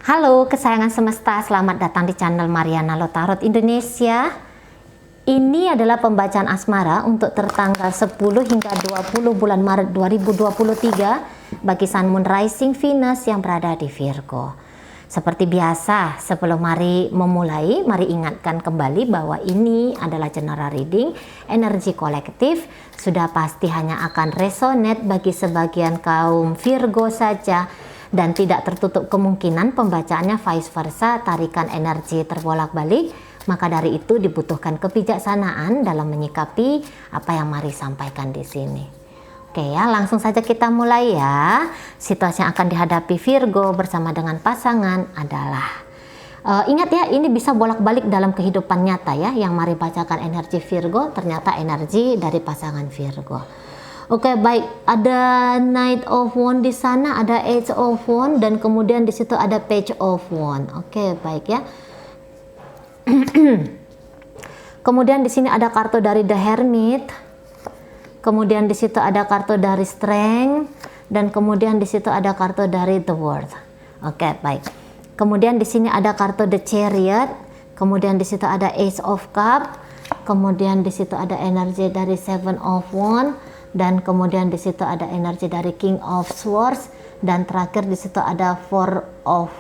Halo kesayangan semesta, selamat datang di channel Mariana Lotarot Indonesia. Ini adalah pembacaan asmara untuk tertanggal 10 hingga 20 bulan Maret 2023 bagi Sun Moon Rising Venus yang berada di Virgo. Seperti biasa, sebelum mari memulai, mari ingatkan kembali bahwa ini adalah general reading, energi kolektif, sudah pasti hanya akan resonate bagi sebagian kaum Virgo saja, dan tidak tertutup kemungkinan pembacaannya vice versa, tarikan energi terbolak-balik. Maka dari itu dibutuhkan kebijaksanaan dalam menyikapi apa yang mari sampaikan di sini. Oke ya, langsung saja kita mulai ya. Situasi yang akan dihadapi Virgo bersama dengan pasangan adalah ingat ya, ini bisa bolak-balik dalam kehidupan nyata ya. Yang mari bacakan energi Virgo, ternyata energi dari pasangan Virgo. Oke, baik, ada Knight of Wands di sana, ada Age of Wands, dan kemudian di situ ada Page of Wands. Oke, baik ya. Kemudian di sini ada kartu dari The Hermit. Kemudian di situ ada kartu dari Strength, dan kemudian di situ ada kartu dari The World. Oke, baik. Kemudian di sini ada kartu The Chariot. Kemudian di situ ada Ace of Cups. Kemudian di situ ada energi dari Seven of Wands. Dan kemudian di situ ada energi dari King of Swords, dan terakhir di situ ada Four of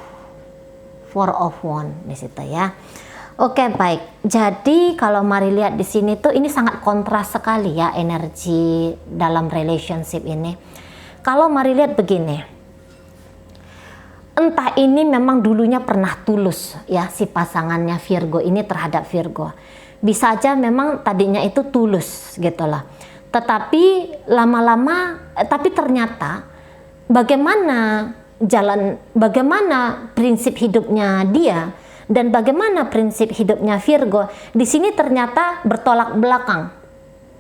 Wands di situ ya. Oke, baik. Jadi kalau mari lihat di sini tuh ini sangat kontras sekali ya energi dalam relationship ini. Kalau mari lihat begini, entah ini memang dulunya pernah tulus ya si pasangannya Virgo ini terhadap Virgo. Bisa aja memang tadinya itu tulus gitu loh. Tetapi lama-lama, tapi ternyata bagaimana prinsip hidupnya dia dan bagaimana prinsip hidupnya Virgo di sini ternyata bertolak belakang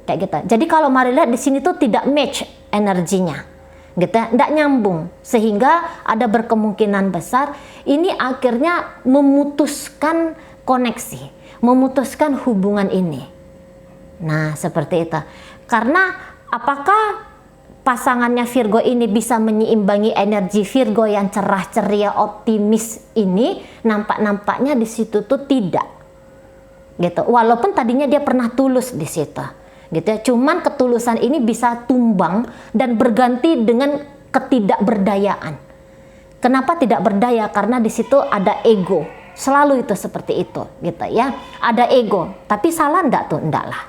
kayak gitu. Jadi kalau mari lihat di sini tuh tidak match energinya, gitu ya, tidak nyambung, sehingga ada berkemungkinan besar ini akhirnya memutuskan koneksi, memutuskan hubungan ini. Nah seperti itu. Karena apakah pasangannya Virgo ini bisa menyeimbangi energi Virgo yang cerah ceria optimis ini? Nampaknya di situ tuh tidak, gitu. Walaupun tadinya dia pernah tulus di situ, gitu ya. Cuman ketulusan ini bisa tumbang dan berganti dengan ketidakberdayaan. Kenapa tidak berdaya? Karena di situ ada ego. Selalu itu seperti itu, gitu ya. Ada ego, tapi salah enggak tuh? Enggak lah,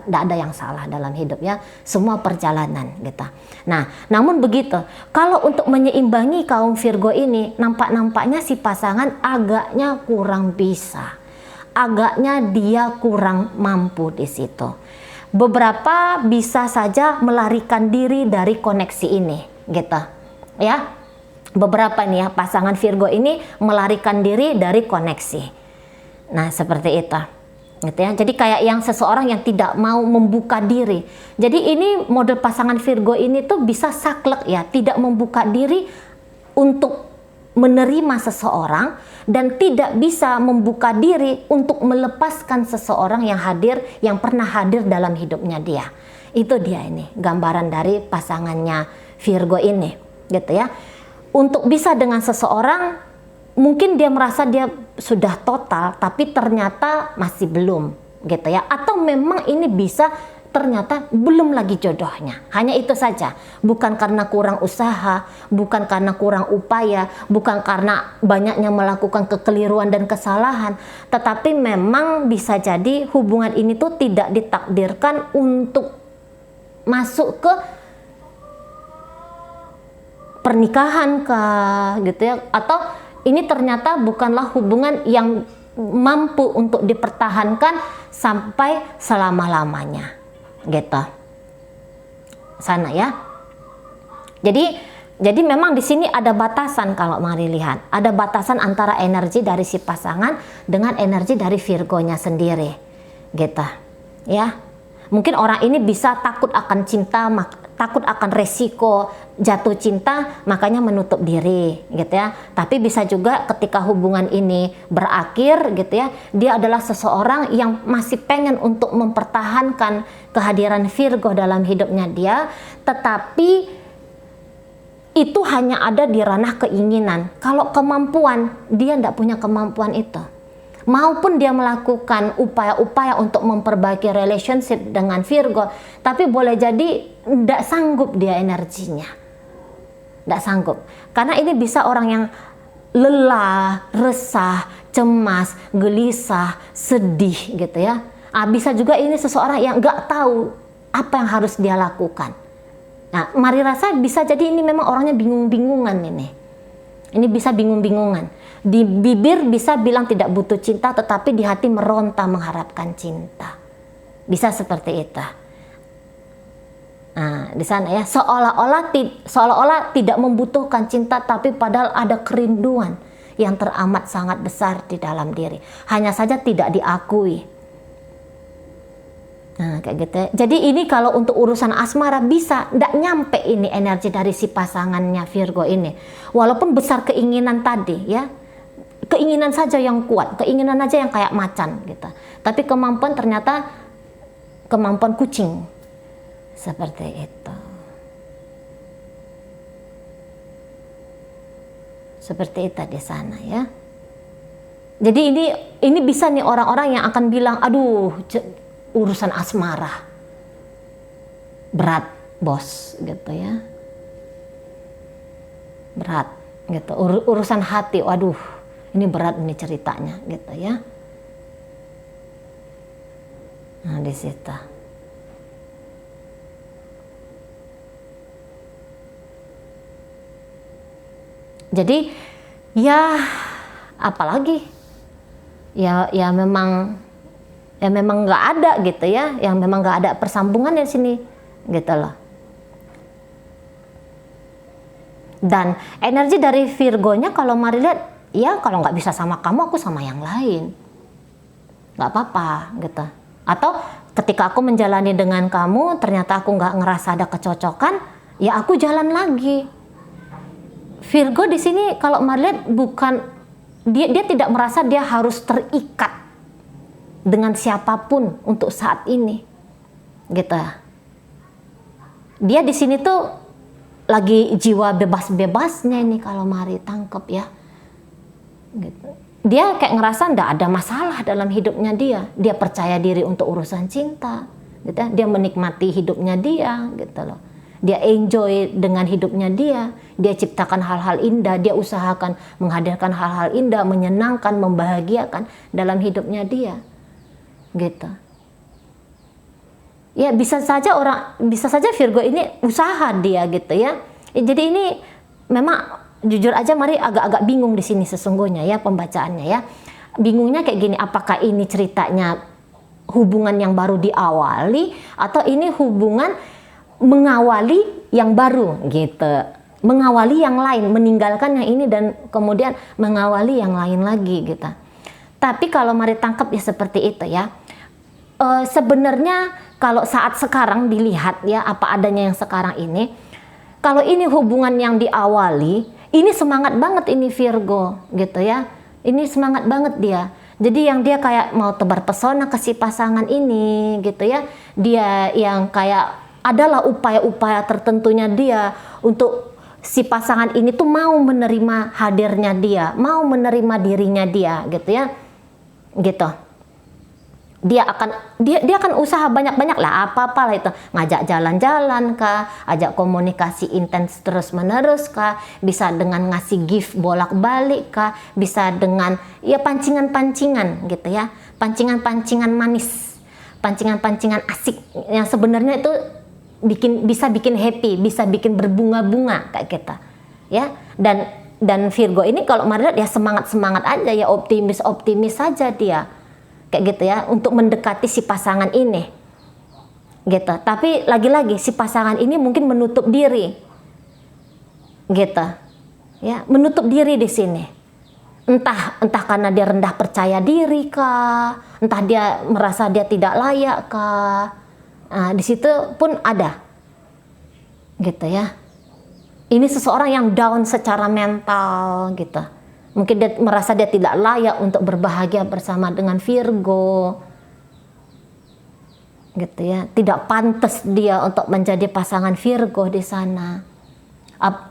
enggak ada yang salah dalam hidup ya. Semua perjalanan, gitu. Nah, namun begitu, kalau untuk menyeimbangi kaum Virgo ini, nampaknya si pasangan agaknya kurang bisa. Agaknya dia kurang mampu di situ. Beberapa bisa saja melarikan diri dari koneksi ini, gitu. Ya. Beberapa nih ya pasangan Virgo ini melarikan diri dari koneksi. Nah seperti itu, gitu ya. Jadi kayak yang seseorang yang tidak mau membuka diri. Jadi ini model pasangan Virgo ini tuh bisa saklek ya, tidak membuka diri untuk menerima seseorang dan tidak bisa membuka diri untuk melepaskan seseorang yang hadir, yang pernah hadir dalam hidupnya dia. Itu dia ini gambaran dari pasangannya Virgo ini, gitu ya. Untuk bisa dengan seseorang, mungkin dia merasa dia sudah total, tapi ternyata masih belum, gitu ya. Atau memang ini bisa ternyata belum lagi jodohnya. Hanya itu saja, bukan karena kurang usaha, bukan karena kurang upaya, bukan karena banyaknya melakukan kekeliruan dan kesalahan, tetapi memang bisa jadi hubungan ini tuh tidak ditakdirkan untuk masuk ke pernikahan kah, gitu ya, atau ini ternyata bukanlah hubungan yang mampu untuk dipertahankan sampai selama-lamanya, gitu. Sana ya. Jadi memang di sini ada batasan kalau mari lihat, ada batasan antara energi dari si pasangan dengan energi dari Virgonya sendiri, gitu. Ya. Mungkin orang ini bisa takut akan cinta, takut akan resiko jatuh cinta, makanya menutup diri, gitu ya. Tapi bisa juga ketika hubungan ini berakhir, gitu ya, dia adalah seseorang yang masih pengen untuk mempertahankan kehadiran Virgo dalam hidupnya dia, tetapi itu hanya ada di ranah keinginan. Kalau kemampuan, dia tidak punya kemampuan itu. Maupun dia melakukan upaya-upaya untuk memperbaiki relationship dengan Virgo, tapi boleh jadi tidak sanggup dia energinya. Tidak sanggup. Karena ini bisa orang yang lelah, resah, cemas, gelisah, sedih gitu ya. Bisa juga ini seseorang yang nggak tahu apa yang harus dia lakukan. Nah, mari rasa bisa jadi ini memang orangnya bingung-bingungan ini. Ini bisa bingung-bingungan. Di bibir bisa bilang tidak butuh cinta, tetapi di hati meronta mengharapkan cinta. Bisa seperti itu. Nah, di sana ya, seolah-olah tidak membutuhkan cinta, tapi padahal ada kerinduan yang teramat sangat besar di dalam diri. Hanya saja tidak diakui. Nah, kayak gitu ya. Jadi ini kalau untuk urusan asmara bisa tidak nyampe ini energi dari si pasangannya Virgo ini. Walaupun besar keinginan tadi ya. Keinginan saja yang kuat, keinginan aja yang kayak macan gitu. Tapi kemampuan ternyata kemampuan kucing. Seperti itu. Seperti itu di sana ya. Jadi ini bisa nih orang-orang yang akan bilang, aduh, urusan asmara berat bos gitu ya, berat gitu. Urusan hati, waduh ini berat ini ceritanya gitu ya. Nah di situ. Jadi ya apalagi ya memang nggak ada gitu ya, yang memang nggak ada persambungan di sini gitu loh. Dan energi dari Virgonya kalau mari lihat, ya kalau nggak bisa sama kamu, aku sama yang lain, nggak apa-apa gitu. Atau ketika aku menjalani dengan kamu ternyata aku nggak ngerasa ada kecocokan, ya aku jalan lagi. Virgo di sini kalau mari lihat bukan dia tidak merasa dia harus terikat dengan siapapun untuk saat ini, gitu. Dia di sini tuh lagi jiwa bebas-bebasnya ini kalau mari tangkep ya, gitu. Dia kayak ngerasa ndak ada masalah dalam hidupnya dia. Dia percaya diri untuk urusan cinta, gitu. Dia menikmati hidupnya dia, gitu loh. Dia enjoy dengan hidupnya dia. Dia ciptakan hal-hal indah. Dia usahakan menghadirkan hal-hal indah, menyenangkan, membahagiakan dalam hidupnya dia. Gitu. Ya bisa saja Virgo ini usaha dia gitu ya. Jadi ini memang jujur aja mari agak-agak bingung di sini sesungguhnya ya pembacaannya ya. Bingungnya kayak gini, apakah ini ceritanya hubungan yang baru diawali atau ini hubungan mengawali yang baru gitu. Mengawali yang lain, meninggalkan yang ini dan kemudian mengawali yang lain lagi gitu. Tapi kalau mari tangkap ya seperti itu ya. Sebenarnya kalau saat sekarang dilihat ya apa adanya yang sekarang ini, kalau ini hubungan yang diawali, ini semangat banget ini Virgo gitu ya. Ini semangat banget dia. Jadi yang dia kayak mau tebar pesona ke si pasangan ini gitu ya. Dia yang kayak adalah upaya-upaya tertentunya dia untuk si pasangan ini tuh mau menerima hadirnya dia, mau menerima dirinya dia gitu ya. Gitu. Dia akan usaha banyak-banyak lah, apa-apa lah itu, ngajak jalan-jalan kah, ajak komunikasi intens terus-menerus kah, bisa dengan ngasih gift bolak-balik kah, bisa dengan ya pancingan-pancingan gitu ya, pancingan-pancingan manis, pancingan-pancingan asik yang sebenarnya itu bisa bikin happy, bisa bikin berbunga-bunga kayak kita ya. Dan Virgo ini kalau mari lihat ya semangat-semangat aja ya, optimis saja dia kayak gitu ya untuk mendekati si pasangan ini gitu. Tapi lagi-lagi si pasangan ini mungkin menutup diri gitu ya, menutup diri di sini. Entah karena dia rendah percaya diri kah, entah dia merasa dia tidak layak kah. Nah, di situ pun ada gitu ya. Ini seseorang yang down secara mental gitu. Mungkin dia merasa dia tidak layak untuk berbahagia bersama dengan Virgo. Gitu ya. Tidak pantas dia untuk menjadi pasangan Virgo di sana.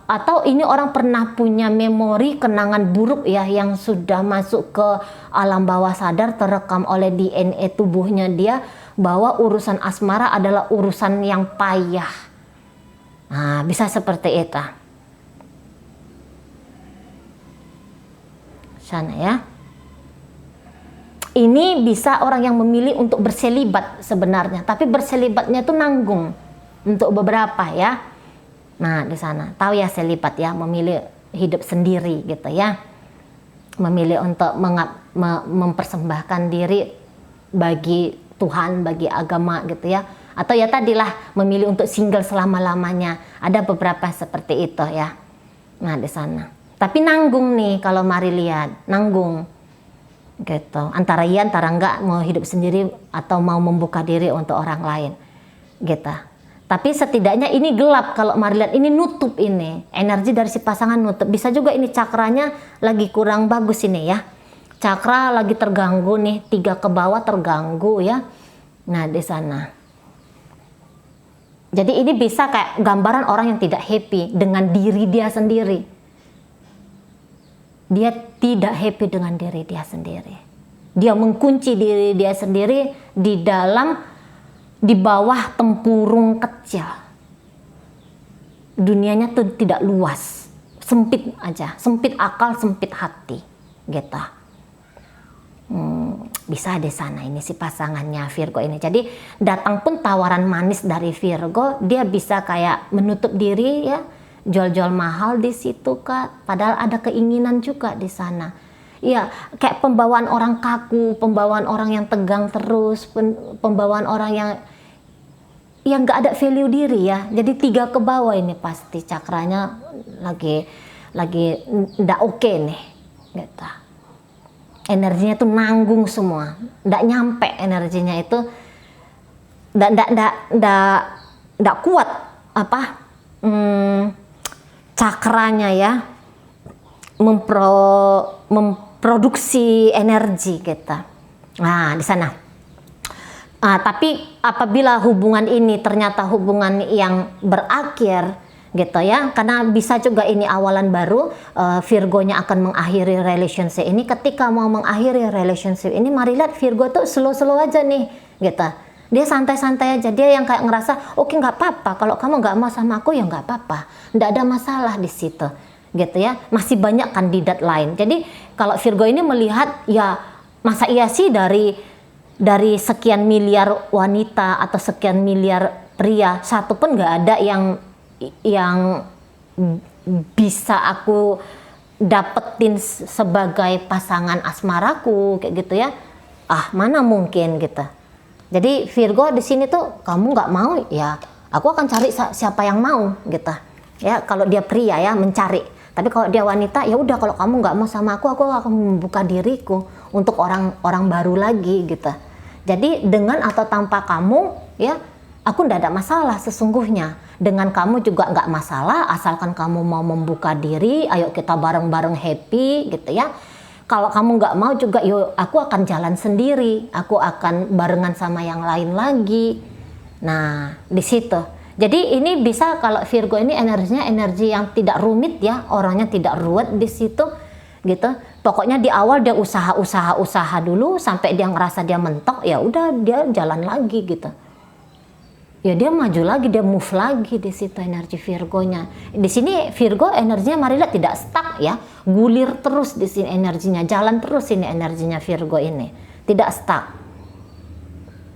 Atau ini orang pernah punya memori kenangan buruk ya yang sudah masuk ke alam bawah sadar, terekam oleh DNA tubuhnya dia bahwa urusan asmara adalah urusan yang payah. Nah, bisa seperti itu. Sana ya. Ini bisa orang yang memilih untuk berselibat sebenarnya, tapi berselibatnya itu nanggung untuk beberapa ya. Nah, di sana tahu ya selibat ya, memilih hidup sendiri gitu ya. Memilih untuk mempersembahkan diri bagi Tuhan, bagi agama gitu ya. Atau ya tadilah memilih untuk single selama-lamanya. Ada beberapa seperti itu ya. Nah, di sana. Tapi nanggung nih kalau mari lihat, nanggung. Gitu. Antara iya, antara enggak, mau hidup sendiri atau mau membuka diri untuk orang lain. Gitu. Tapi setidaknya ini gelap kalau mari lihat, ini nutup ini. Energi dari si pasangan nutup. Bisa juga ini cakranya lagi kurang bagus ini ya. Cakra lagi terganggu nih, 3 ke bawah terganggu ya. Nah, di sana. Jadi ini bisa kayak gambaran orang yang tidak happy dengan diri dia sendiri. Dia tidak happy dengan diri dia sendiri. Dia mengunci diri dia sendiri di bawah tempurung kecil. Dunianya tuh tidak luas, sempit aja, sempit akal, sempit hati, gitu. Bisa di sana ini si pasangannya Virgo ini. Jadi datang pun tawaran manis dari Virgo, dia bisa kayak menutup diri ya. Jual-jual mahal di situ Kak, padahal ada keinginan juga di sana. Iya, kayak pembawaan orang kaku, pembawaan orang yang tegang terus, pembawaan orang yang nggak ada value diri ya. Jadi 3 ke bawah ini pasti cakranya lagi nggak oke nih, gitu. Energinya tuh nanggung semua, nggak nyampe energinya itu, nggak kuat cakranya ya memproduksi energi kita. Nah, di sana. Tapi apabila hubungan ini ternyata hubungan yang berakhir gitu ya, karena bisa juga ini awalan baru, Virgonya akan mengakhiri relationship ini. Ketika mau mengakhiri relationship ini, mari lihat Virgo tuh slow-slow aja nih gitu. Dia santai-santai aja, dia yang kayak ngerasa oke, nggak apa-apa kalau kamu nggak mau sama aku, ya nggak apa-apa, nggak ada masalah di situ gitu ya. Masih banyak kandidat lain. Jadi kalau Virgo ini melihat ya, masa iya sih dari sekian miliar wanita atau sekian miliar pria, satu pun nggak ada yang bisa aku dapetin sebagai pasangan asmaraku kayak gitu ya. Mana mungkin gitu. Jadi Virgo di sini tuh, kamu nggak mau ya, aku akan cari siapa yang mau gitu ya. Kalau dia pria ya mencari, tapi kalau dia wanita ya udah, kalau kamu nggak mau sama aku akan membuka diriku untuk orang baru lagi gitu. Jadi dengan atau tanpa kamu ya, aku nggak ada masalah sesungguhnya. Dengan kamu juga nggak masalah, asalkan kamu mau membuka diri, ayo kita bareng-bareng happy gitu ya. Kalau kamu nggak mau juga, yuk aku akan jalan sendiri, aku akan barengan sama yang lain lagi. Nah, di situ. Jadi ini bisa, kalau Virgo ini energinya energi yang tidak rumit ya, orangnya tidak ruwet di situ, gitu. Pokoknya di awal dia usaha dulu sampai dia ngerasa dia mentok, ya udah dia jalan lagi gitu. Ya dia maju lagi, dia move lagi di situ energi Virgonya. Di sini Virgo energinya mari lihat tidak stuck ya, gulir terus di sini energinya, jalan terus ini energinya Virgo ini, tidak stuck.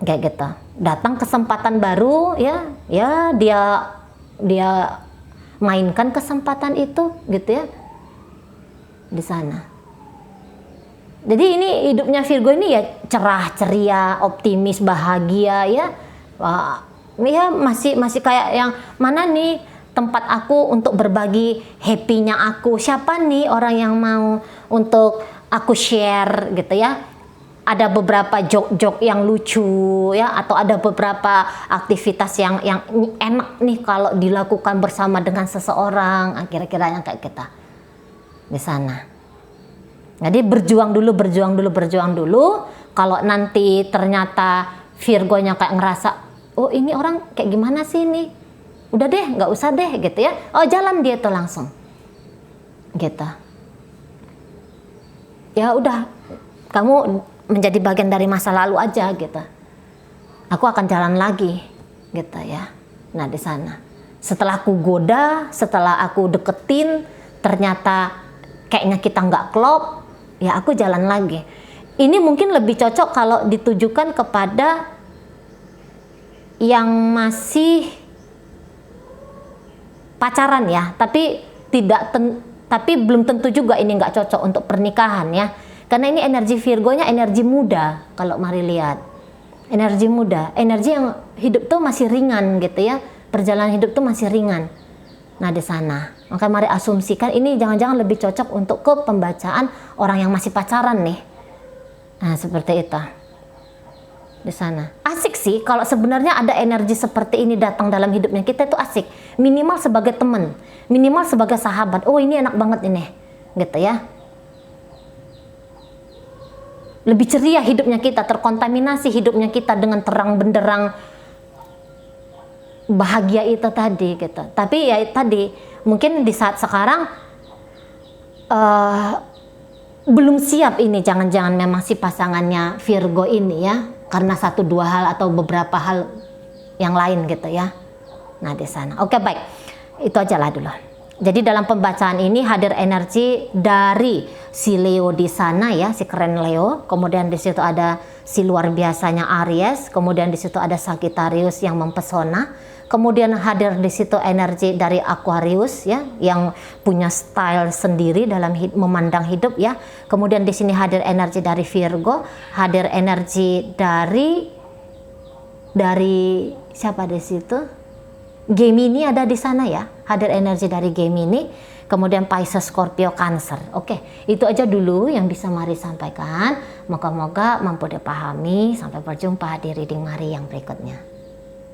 Kayak gitu. Datang kesempatan baru ya dia mainkan kesempatan itu gitu ya di sana. Jadi ini hidupnya Virgo ini ya cerah, ceria, optimis, bahagia ya. Ya masih kayak yang mana nih tempat aku untuk berbagi happy-nya aku, siapa nih orang yang mau untuk aku share gitu ya. Ada beberapa jok-jok yang lucu ya, atau ada beberapa aktivitas yang enak nih kalau dilakukan bersama dengan seseorang, kira-kira yang kayak kita di sana. Jadi berjuang dulu. Kalau nanti ternyata Virgonya kayak ngerasa, oh ini orang kayak gimana sih nih, Udah deh, nggak usah deh gitu ya. Oh, jalan dia tuh langsung. Gitu. Ya udah, kamu menjadi bagian dari masa lalu aja gitu. Aku akan jalan lagi gitu ya. Nah, di sana. Setelah aku goda, setelah aku deketin, ternyata kayaknya kita nggak klop, ya aku jalan lagi. Ini mungkin lebih cocok kalau ditujukan kepada yang masih pacaran ya, tapi belum tentu juga ini nggak cocok untuk pernikahan ya, karena ini energi Virgo-nya energi muda. Kalau mari lihat energi muda, energi yang hidup tuh masih ringan gitu ya, perjalanan hidup tuh masih ringan. Nah, di sana maka mari asumsikan ini jangan-jangan lebih cocok untuk ke pembacaan orang yang masih pacaran nih. Nah, seperti itu di sana. Asik sih kalau sebenarnya ada energi seperti ini datang dalam hidupnya kita, itu asik. Minimal sebagai teman, minimal sebagai sahabat. Oh, ini enak banget ini, gitu ya. Lebih ceria hidupnya kita, terkontaminasi hidupnya kita dengan terang benderang bahagia itu tadi, gitu. Tapi ya tadi mungkin di saat sekarang belum siap ini, jangan-jangan memang si pasangannya Virgo ini ya, karena 1-2 hal atau beberapa hal yang lain gitu ya. Nah, di sana. Oke, baik. Itu aja lah dulu. Jadi dalam pembacaan ini hadir energi dari si Leo di sana ya, si keren Leo. Kemudian di situ ada si luar biasanya Aries. Kemudian di situ ada Sagittarius yang mempesona. Kemudian hadir di situ energi dari Aquarius ya, yang punya style sendiri dalam memandang hidup ya. Kemudian di sini hadir energi dari Virgo, hadir energi dari siapa di situ? Gemini ada di sana ya, hadir energi dari Gemini. Kemudian Pisces, Scorpio, Cancer. Oke, itu aja dulu yang bisa Mari sampaikan. Moga-moga mampu dipahami. Sampai berjumpa di reading Mari yang berikutnya.